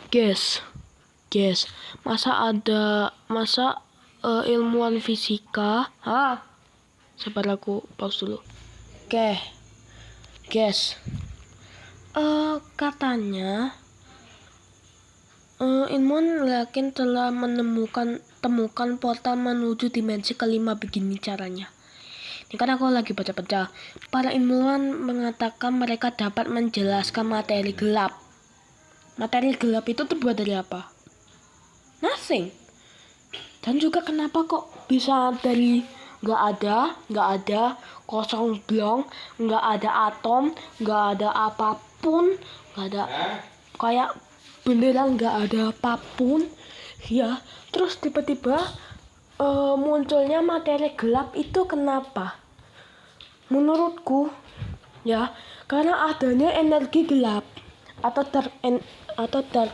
Guys, masa ilmuwan fisika? Sabar, aku pause dulu. Oke, guys. Katanya ilmuwan yakin telah temukan portal menuju dimensi kelima. Begini caranya. Ini kan aku lagi baca-baca. Para ilmuwan mengatakan mereka dapat menjelaskan materi gelap. Materi gelap itu terbuat dari apa? Nothing. Dan juga kenapa kok bisa dari nggak ada, kosong blong, nggak ada atom, nggak ada apapun, nggak ada, kayak beneran nggak ada apapun, ya. Terus tiba-tiba munculnya materi gelap itu kenapa? Menurutku, ya, karena adanya energi gelap atau dark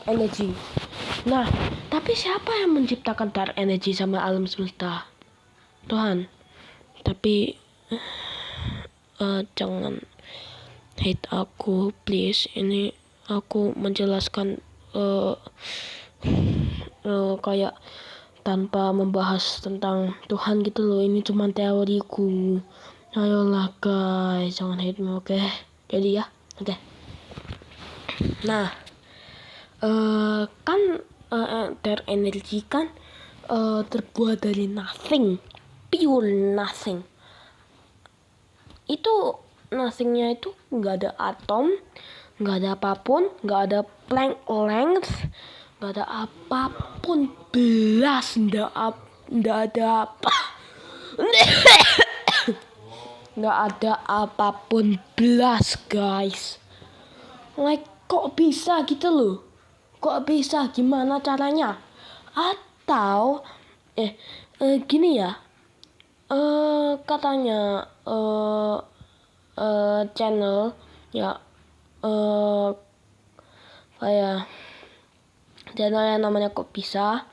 energy. Nah, tapi siapa yang menciptakan dark energy sama alam semesta? Tuhan. Tapi jangan hate aku, please. Ini aku menjelaskan kayak tanpa membahas tentang Tuhan gitu loh. Ini cuma teoriku. Ayolah guys, jangan hate me, oke? Jadi ya, oke. Nah, kan dark energy kan terbuat dari nothing, pure nothing. Itu nothingnya itu nggak ada atom, nggak ada apapun, nggak ada Planck length, nggak ada apapun, belas, nggak ada apa, nggak ada apapun, belas guys. Like, kok bisa gitu loh? Kok bisa? Gimana caranya? Atau gini ya, katanya channel ya, kayak channel yang namanya Kok Bisa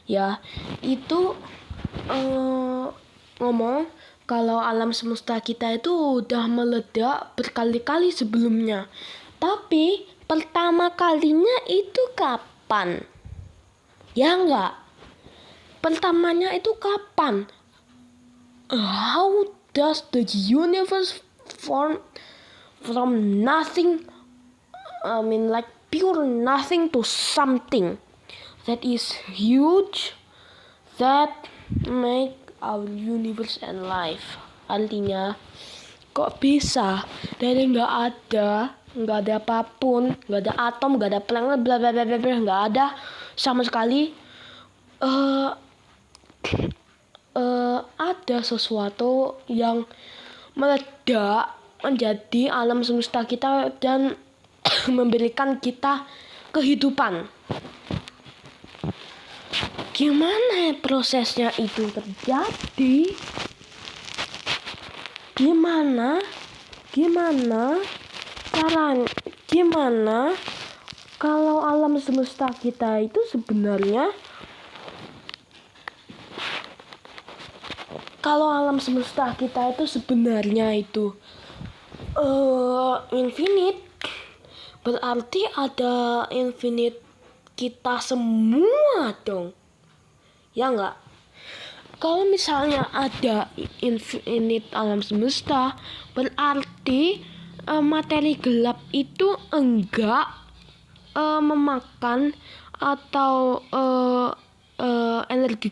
ya, itu ngomong kalau alam semesta kita itu udah meledak berkali-kali sebelumnya. Tapi pertama kalinya itu kapan? Ya enggak? Pertamanya itu kapan? How does the universe form from nothing? I mean, like pure nothing to something that is huge, that make our universe and life. Artinya, kok bisa dari nggak ada apapun, nggak ada atom, nggak ada planet, bla bla bla bla, nggak ada sama sekali. Ada sesuatu yang meledak menjadi alam semesta kita dan memberikan kita kehidupan. Gimana prosesnya itu terjadi? Gimana caranya? Gimana kalau alam semesta kita itu sebenarnya, itu infinite, berarti ada infinite kita semua dong, ya enggak? Kalau misalnya ada infinite alam semesta, berarti materi gelap itu enggak memakan atau energi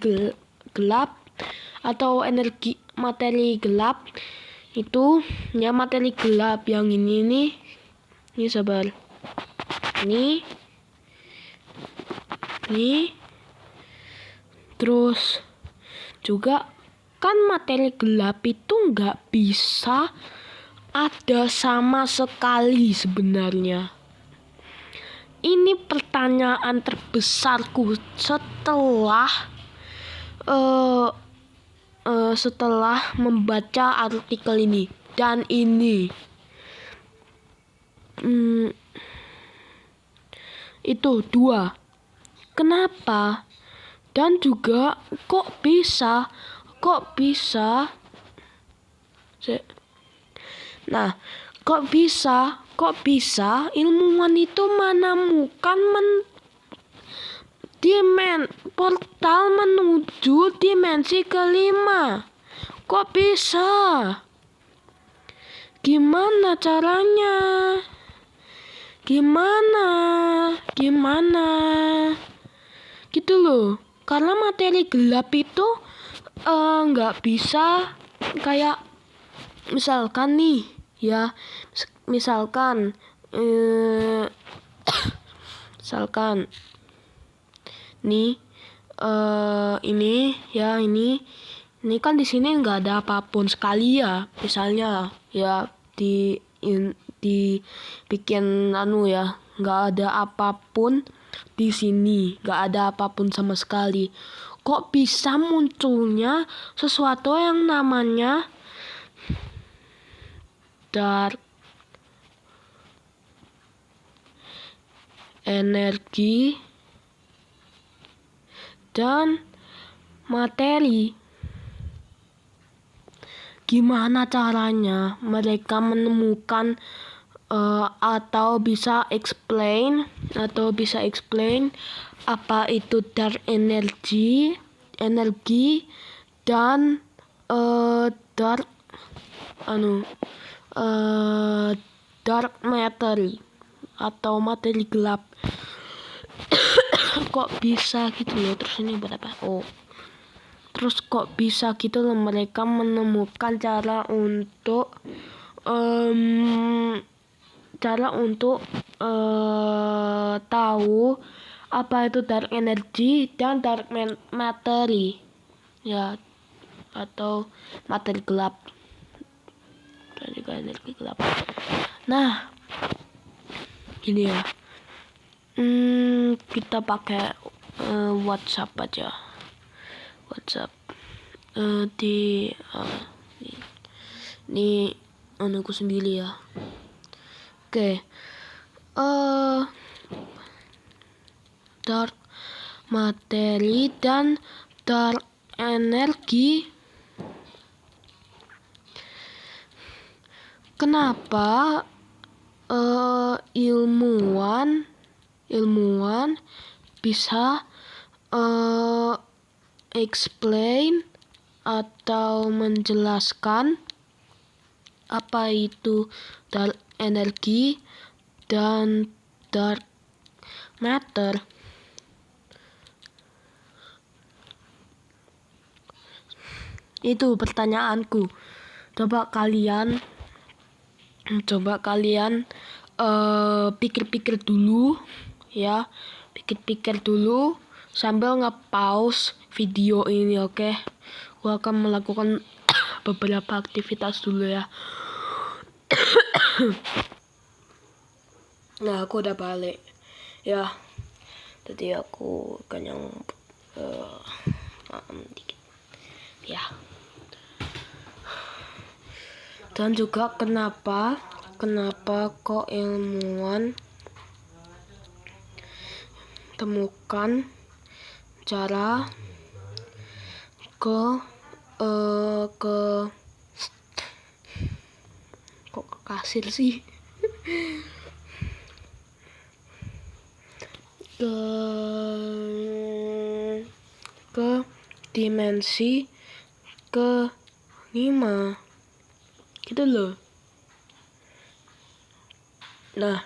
gelap atau materi gelap itu, ya, materi gelap yang ini sabar, ini terus juga kan materi gelap itu nggak bisa ada sama sekali sebenarnya. Ini pertanyaan terbesarku setelah membaca artikel ini. Dan ini itu 2. Kenapa? Dan juga kok bisa nah, kok bisa ilmuwan itu menemukan portal menuju dimensi kelima. Kok bisa? Gimana caranya? Gimana? Gitu loh. Karena materi gelap itu nggak bisa kayak misalkan nih ya, misalkan nih ini kan di sini nggak ada apapun sekali ya, misalnya ya dibikin ya, nggak ada apapun di sini, nggak ada apapun sama sekali. Kok bisa munculnya sesuatu yang namanya dark energi dan materi? Gimana caranya mereka menemukan atau bisa explain apa itu dark energi dan dark materi atau materi gelap. Kok bisa gitu loh. Terus ini berapa? Terus kok bisa gitu loh mereka menemukan cara untuk tahu apa itu dark energy dan dark materi ya, atau materi gelap dan juga energi gelap. Nah, gini ya, kita pakai WhatsApp aja. Ini anakku sendiri ya. Oke. Dark materi dan dark energi. Kenapa ilmuwan bisa explain atau menjelaskan apa itu dark energi dan dark matter? Itu pertanyaanku. Coba kalian pikir-pikir dulu ya, pikir-pikir dulu sambil nge-pause video ini, oke? Gua akan melakukan beberapa aktivitas dulu ya. Nah, aku udah balik ya. Tadi aku kenyang dikit ya. Dan juga kenapa kok ilmuwan temukan cara kok kasir sih ke dimensi ke-5 gitu loh. Nah,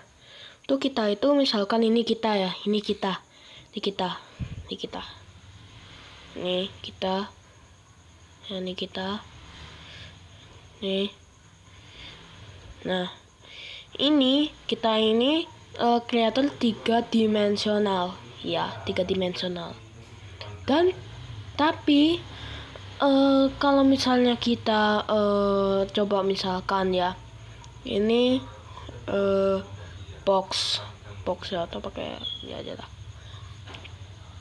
tuh kita itu misalkan ini kita ya, ini kita. Nih, kita. Ya, ini kita. Nih. Nah, ini kita ini kreator 3-dimensional. Ya, 3-dimensional. Dan tapi kalau misalnya kita coba misalkan ya, ini box ya, atau pakai ya aja lah,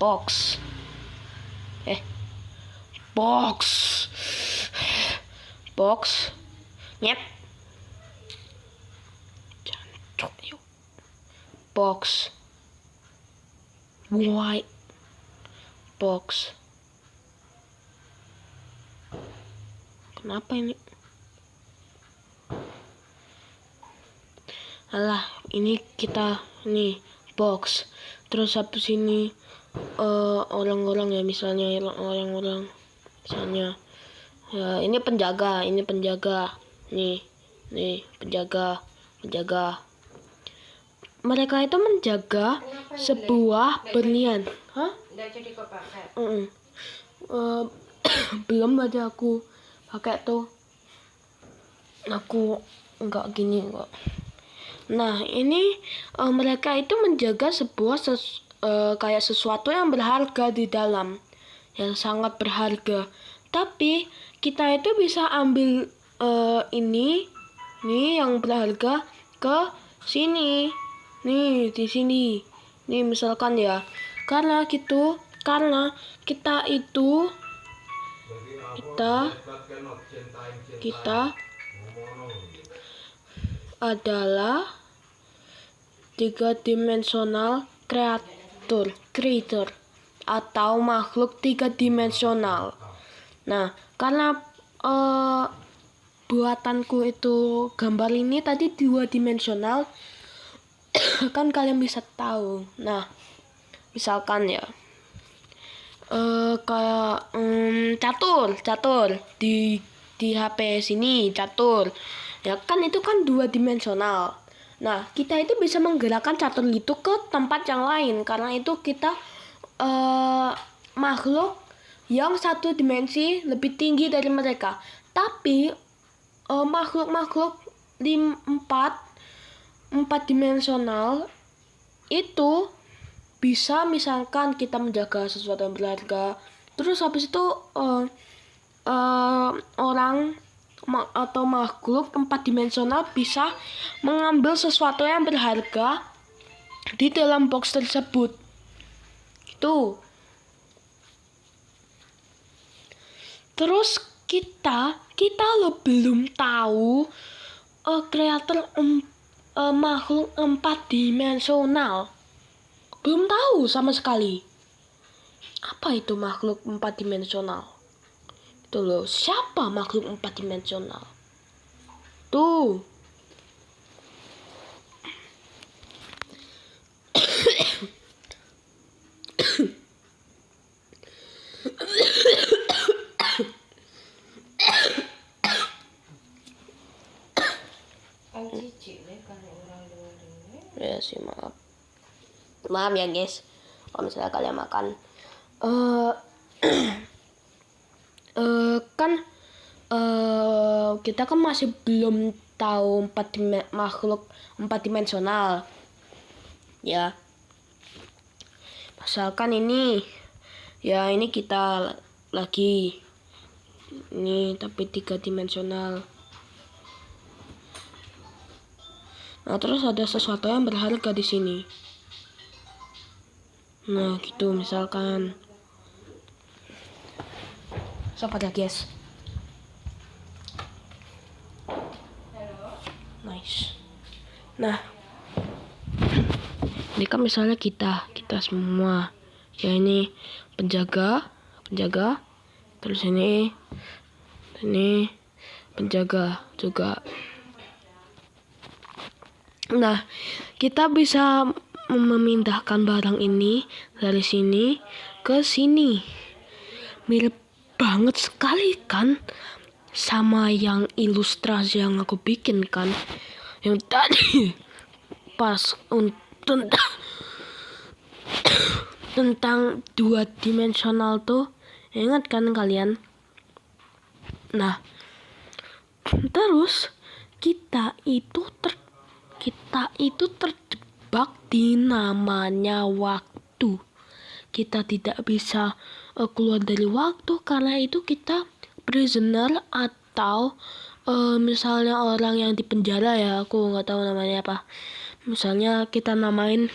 box nyet jancok yuk, box white box. Kenapa ini? Alah, ini kita nih box. Terus habis ini orang-orang ya, misalnya orang-orang misalnya ya, ini penjaga nih penjaga mereka itu menjaga sebuah berlian. Nggak jadi kau pakai. Belum aja aku pakai tuh, aku enggak gini kok. Nah ini mereka itu menjaga sebuah kayak sesuatu yang berharga di dalam, yang sangat berharga. Tapi kita itu bisa ambil ini nih yang berharga ke sini, nih di sini, nih misalkan ya, karena kita itu kita adalah 3-dimensional creator atau makhluk 3-dimensional. Nah, karena buatanku itu gambar ini tadi 2-dimensional, kan kalian bisa tahu. Nah, misalkan ya, kayak catur di HP sini catur. Ya kan itu kan 2-dimensional. Nah, kita itu bisa menggerakkan catur itu ke tempat yang lain karena itu kita makhluk yang 1 dimensi lebih tinggi dari mereka. Tapi makhluk-makhluk di 4-dimensional itu bisa, misalkan kita menjaga sesuatu yang berharga, terus habis itu orang atau makhluk 4-dimensional bisa mengambil sesuatu yang berharga di dalam box tersebut. Itu. Terus kita lo belum tahu kreator makhluk 4-dimensional. Belum tahu sama sekali. Apa itu makhluk 4-dimensional? Itu loh, siapa makhluk 4-dimensional? Tuh. Ya sih, maaf ya guys kalau misalnya kalian makan kita kan masih belum tahu makhluk 4-dimensional ya. Misalkan ini ya, ini kita lagi ini tapi 3-dimensional. Nah, terus ada sesuatu yang berharga di sini. Nah, gitu misalkan. Siapa ya, guys? Nice. Nah, ini kan misalnya kita semua. Ya ini penjaga. Terus ini penjaga juga. Nah, kita bisa memindahkan barang ini dari sini ke sini. Mirip banget sekali kan sama yang ilustrasi yang aku bikin kan, yang tadi pas tentang 2-dimensional tuh. Ingat kan kalian? Nah, terus kita itu terjebak di namanya waktu. Kita tidak bisa keluar dari waktu karena itu kita prisoner atau misalnya orang yang di penjara ya, aku nggak tahu namanya apa. Misalnya kita namain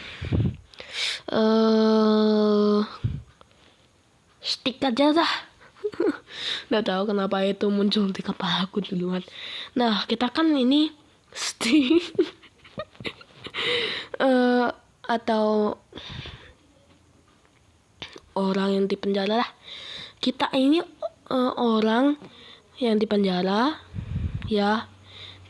stick aja dah. Nggak tahu kenapa itu muncul di kepala aku duluan. Nah, kita kan ini stick atau orang yang di penjara lah. Kita ini orang yang di penjara ya,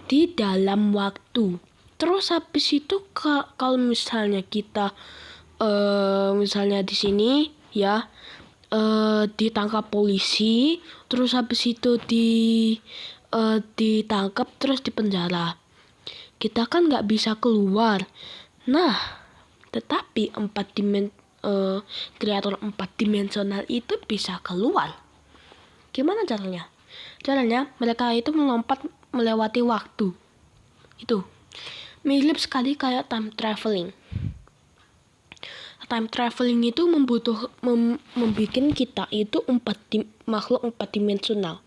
di dalam waktu. Terus habis itu kalau misalnya kita misalnya di sini ya, ditangkap polisi, terus habis itu ditangkap terus dipenjara. Kita kan nggak bisa keluar. Nah, tetapi kreator 4 dimensional itu bisa keluar. Gimana caranya? Caranya mereka itu melompat melewati waktu. Itu mirip sekali kayak time traveling. Time traveling itu membuat kita itu makhluk 4 dimensional.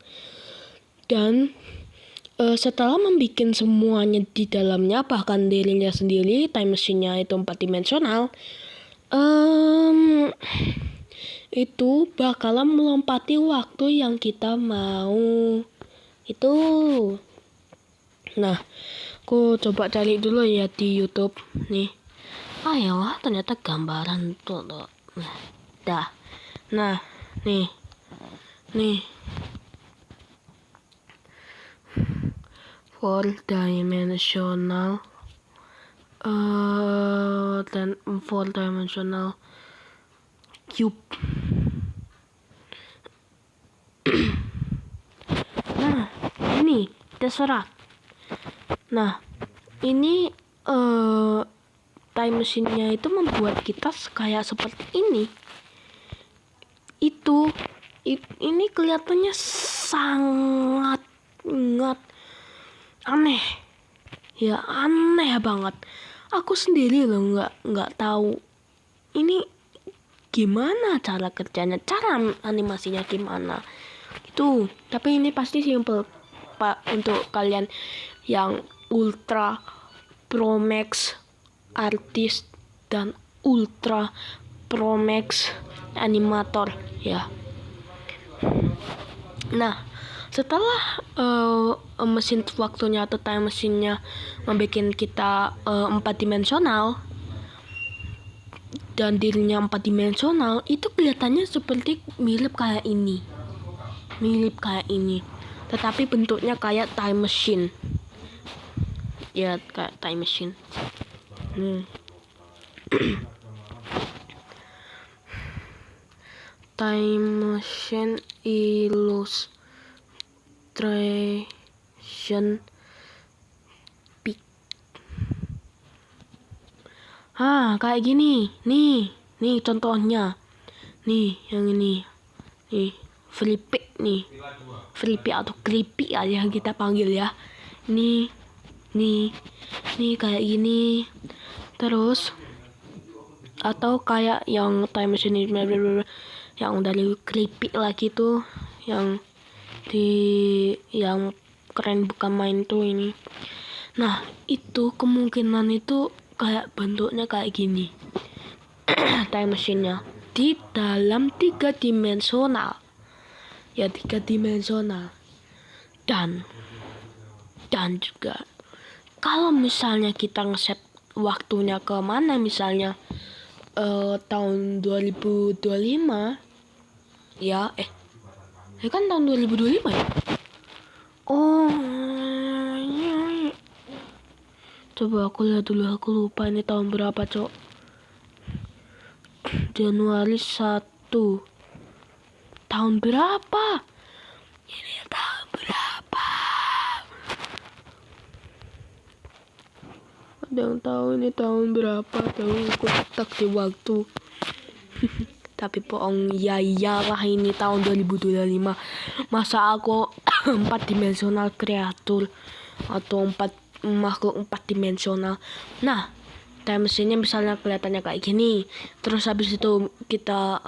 Dan setelah membuat semuanya di dalamnya, bahkan dirinya sendiri, time machine-nya itu 4 dimensional, itu bakalan melompati waktu yang kita mau. Itu. Nah, aku coba cari dulu ya di YouTube nih. Ayolah, ternyata gambaran tuh. Dah. Nah, nih. 4-dimensional dan 4-dimensional cube. Nah, ini terserah. Nah, ini time machine-nya itu membuat kita kayak seperti ini. Ini kelihatannya sangat aneh. Ya, aneh banget. Aku sendiri loh nggak tahu ini gimana cara kerjanya, cara animasinya gimana. Itu, tapi ini pasti simple Pak untuk kalian yang Ultra Pro Max artis dan Ultra Pro Max animator ya. Nah, setelah mesin waktunya atau time machine-nya membuat kita 4 dimensional dan dirinya 4 dimensional, itu kelihatannya seperti mirip kayak ini. Tetapi bentuknya kayak time machine. Ya, kayak time machine. Time machine illustration pic. Kayak gini. Nih contohnya. Nih, yang ini. Nih, Flippy nih. Flippy atau creepy aja kita panggil ya. Nih kayak gini. Terus atau kayak yang time machine yang dari creepy lagi tuh, yang keren bukan main tuh ini. Nah, itu kemungkinan itu kayak bentuknya kayak gini. Time machine-nya di dalam 3 dimensional. Ya, 3 dimensional. Dan juga kalau misalnya kita ngeset waktunya ke mana, misalnya tahun 2025 ya, kan tahun 2025 ya. Coba aku lihat dulu, aku lupa ini tahun berapa, Cok. Januari 1. Tahun berapa? Ini tahun berapa? Ada yang tahu ini tahun berapa? Tahu aku stuck di waktu. Tapi bohong, ya iyalah ini tahun 2025. Masa aku 4 dimensional kreatur atau makhluk 4 dimensional. Nah, time machine-nya misalnya kelihatannya kayak gini. Terus habis itu kita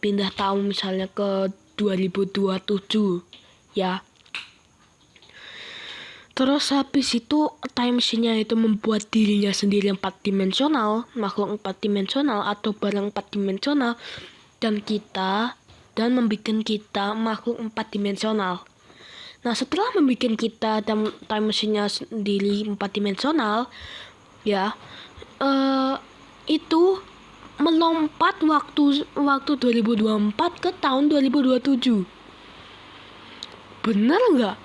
pindah tahun misalnya ke 2027 ya. Terus habis itu time machine-nya itu membuat dirinya sendiri 4 dimensional, makhluk 4 dimensional atau barang 4 dimensional, dan membuat kita makhluk 4 dimensional. Nah, setelah membuat kita dan time machine-nya sendiri 4 dimensional ya, itu melompat waktu 2024 ke tahun 2027. Bener nggak?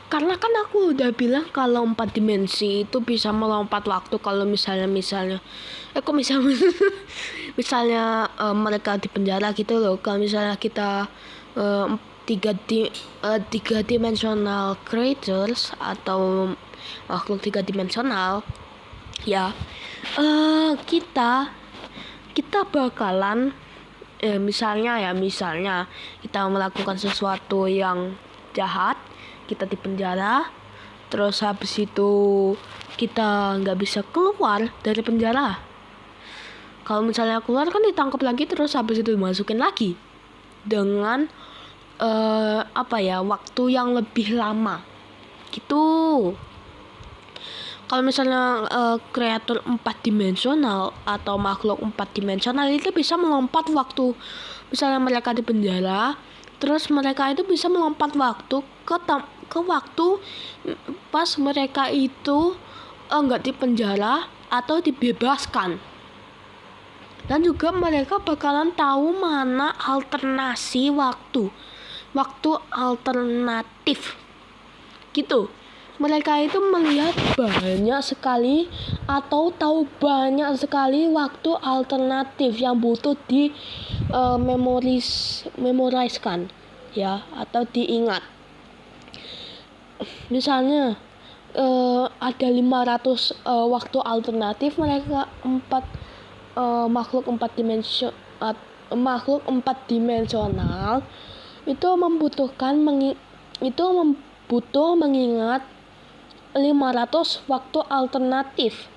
Karena kan aku udah bilang kalau 4 dimensi itu bisa melompat waktu. Kalau misalnya mereka di penjara gitu loh. Kalau misalnya kita eh, tiga dimensional creatures atau makhluk 3 dimensional, ya kita bakalan misalnya kita melakukan sesuatu yang jahat, kita di penjara, terus habis itu kita nggak bisa keluar dari penjara. Kalau misalnya keluar kan ditangkap lagi, terus habis itu dimasukin lagi dengan waktu yang lebih lama gitu. Kalau misalnya kreatur 4 dimensional atau makhluk 4 dimensional itu bisa melompat waktu. Misalnya mereka di penjara, terus mereka itu bisa melompat waktu ke waktu pas mereka itu nggak di penjara atau dibebaskan. Dan juga mereka bakalan tahu mana alternasi waktu alternatif gitu. Mereka itu melihat banyak sekali atau tahu banyak sekali waktu alternatif yang butuh di memoriskan ya, atau diingat. Misalnya ada 500 waktu alternatif, mereka makhluk 4 dimensional itu membutuh mengingat 500 waktu alternatif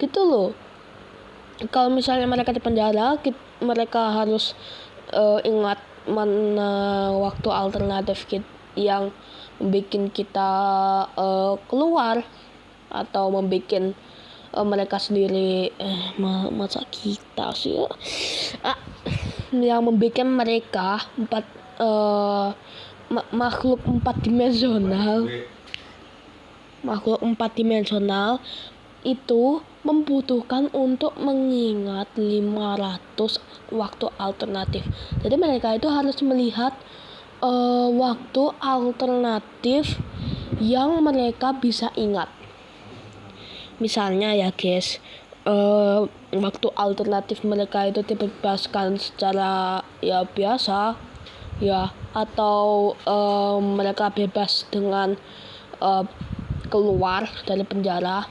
gitu loh. Kalau misalnya mereka di penjara, mereka harus ingat mana waktu alternatif yang membuat kita keluar atau membuat mereka sendiri masa kita sih yang membuat mereka makhluk 4 dimensional itu membutuhkan untuk mengingat 500 waktu alternatif. Jadi mereka itu harus melihat waktu alternatif yang mereka bisa ingat. Misalnya ya guys, waktu alternatif mereka itu dibebaskan secara ya biasa ya, atau mereka bebas dengan keluar dari penjara,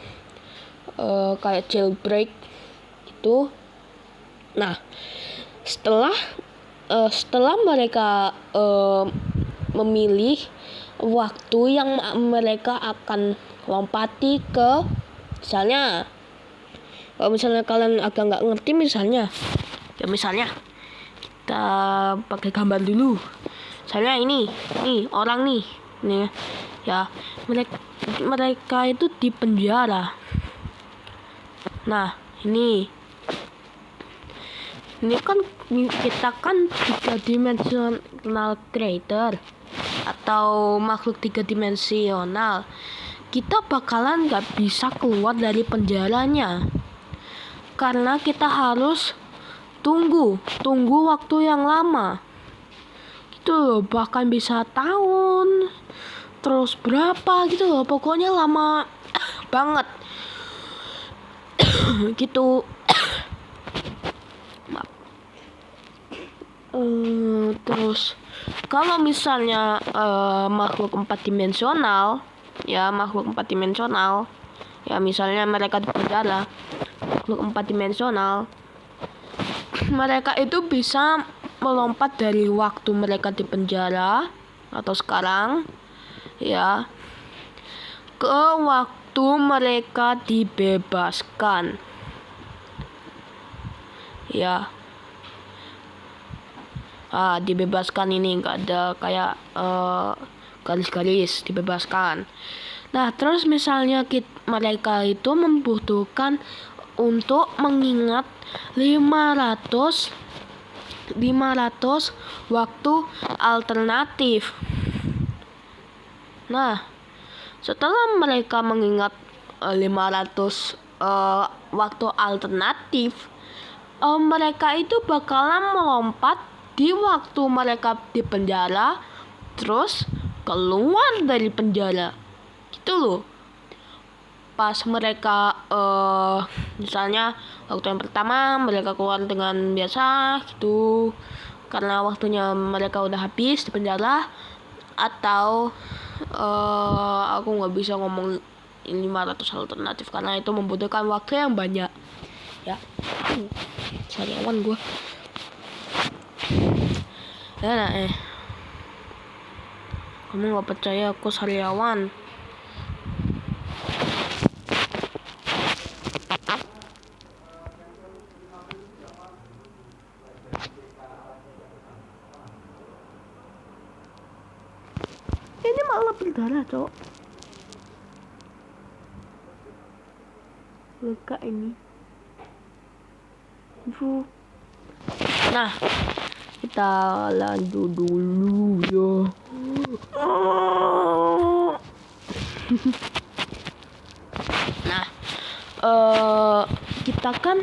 kayak jailbreak gitu. Nah, setelah mereka memilih waktu yang mereka akan lompati ke, misalnya kalau misalnya kalian agak nggak ngerti, misalnya kita pakai gambar dulu. Misalnya ini orang nih ya, mereka itu di penjara. Nah, ini kan kita kan 3 dimensional creator atau makhluk 3 dimensional. Kita bakalan nggak bisa keluar dari penjaranya karena kita harus tunggu waktu yang lama gitu loh, bahkan bisa tahun, terus berapa gitu loh, pokoknya lama banget gitu. Terus kalau misalnya makhluk 4 dimensional ya, misalnya mereka di penjara, makhluk 4 dimensional, mereka itu bisa melompat dari waktu mereka di penjara atau sekarang ya ke waktu mereka dibebaskan ya. Dibebaskan ini nggak ada kayak garis-garis, dibebaskan. Nah, terus misalnya mereka itu membutuhkan untuk mengingat 500 waktu alternatif. Nah, setelah mereka mengingat 500 waktu alternatif, mereka itu bakalan melompat di waktu mereka di penjara, terus keluar dari penjara gitu loh. Pas mereka misalnya waktu yang pertama mereka keluar dengan biasa gitu karena waktunya mereka udah habis di penjara, atau aku nggak bisa ngomong 500 alternatif karena itu membutuhkan waktu yang banyak ya. Sariawan gue ya. Kamu nggak percaya aku sariawan? Ini malah berdarah, cok. Luka ini. Nah, kita lanjut dulu ya. Nah, kita kan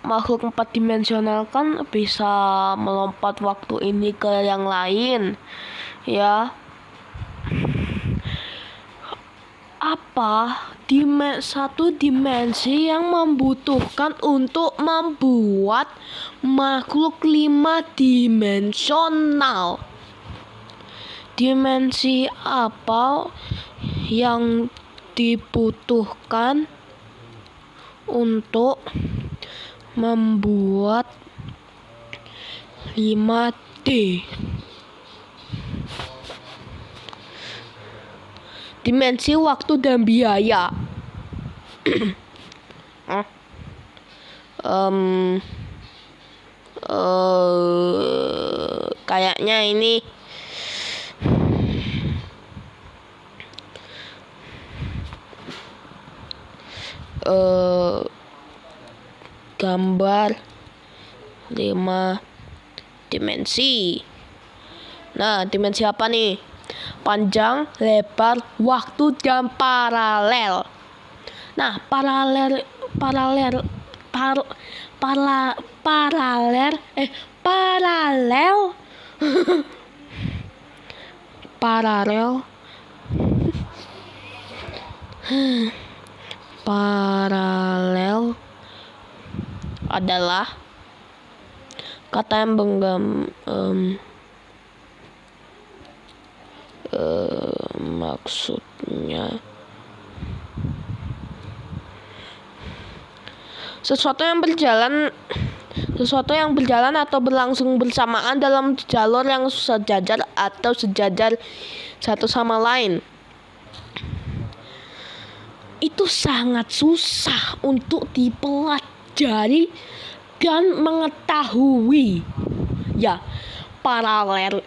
makhluk 4 dimensional kan bisa melompat waktu ini ke yang lain ya. Apa satu dimensi yang membutuhkan untuk membuat makhluk 5 dimensional? Dimensi apa yang dibutuhkan untuk membuat 5D? Dimensi waktu dan biaya. Kayaknya ini gambar 5 dimensi. Nah, dimensi apa nih? Panjang, lebar, waktu, dan paralel. Nah, paralel adalah kata yang maksudnya sesuatu yang berjalan atau berlangsung bersamaan dalam jalur yang sejajar atau sejajar satu sama lain. Itu sangat susah untuk dipelajari dan mengetahui. Ya, paralel.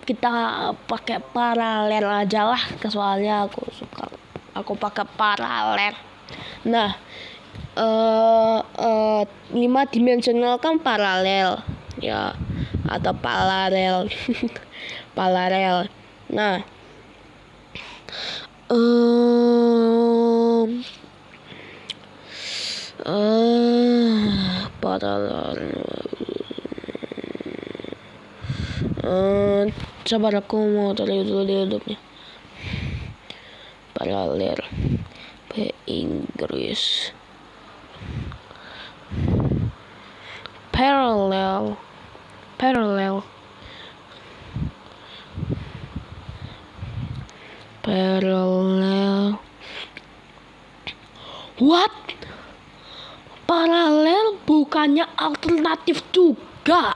Kita pakai paralel aja lah, soalnya aku pakai paralel. Nah, 5 dimensional kan paralel ya, atau paralel. Paralel. Nah, paralel. Sabar, aku mau cari dulu di hidupnya. Paralel. Inggris. Parallel. What? Paralel bukannya alternatif juga.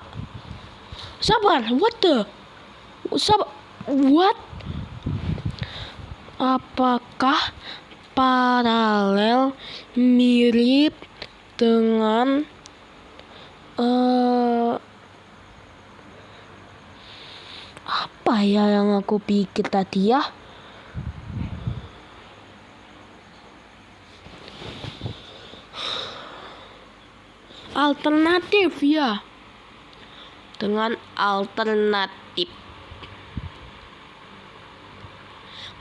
Sabar, what? Apakah paralel mirip dengan apa ya yang aku pikir tadi ya? Alternatif ya. Dengan alternatif.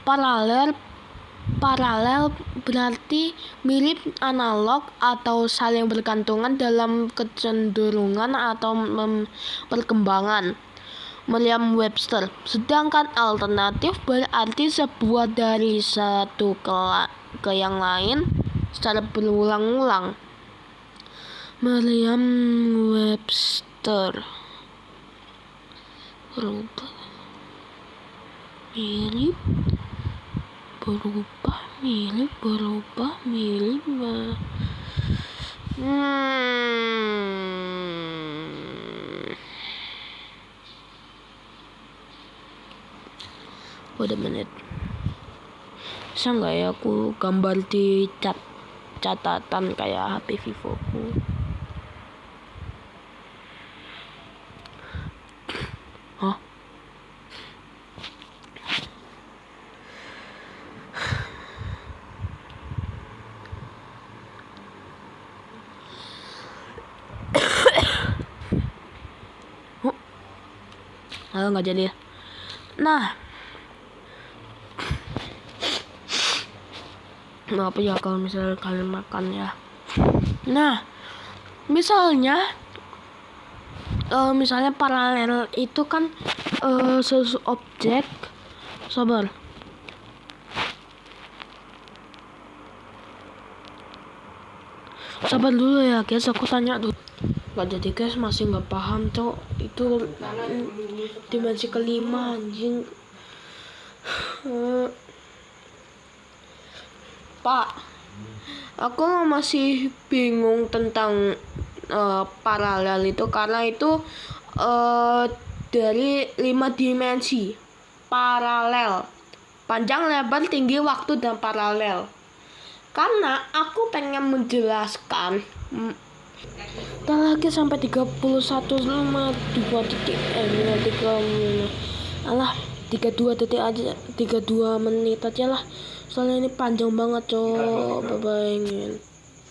Paralel Paralel berarti mirip analog atau saling bergantungan dalam kecenderungan atau perkembangan. Merriam-Webster. Sedangkan alternatif berarti sebuah dari satu ke yang lain secara berulang-ulang. Merriam-Webster. Berubah, mirip, berubah, mirip, berubah, mirip. Wait a minute. Bisa nggak ya aku gambar di catatan kayak HP Vivo ku? Hah? Nggak jadi. Nah, apa ya kalau misalnya kalian makan ya? Nah, misalnya paralel itu kan suatu objek. Sabar dulu ya guys, aku tanya dulu. Nggak jadi guys, masih nggak paham cok. Itu dimensi kelima anjing. Pak, aku masih bingung tentang paralel itu karena itu dari 5 dimensi. Paralel, panjang, lebar, tinggi, waktu, dan paralel. Karena aku pengen menjelaskan kita lagi sampai 31,2 detik 32 detik aja, 32 menit aja lah, soalnya ini panjang banget cok. Bye bye.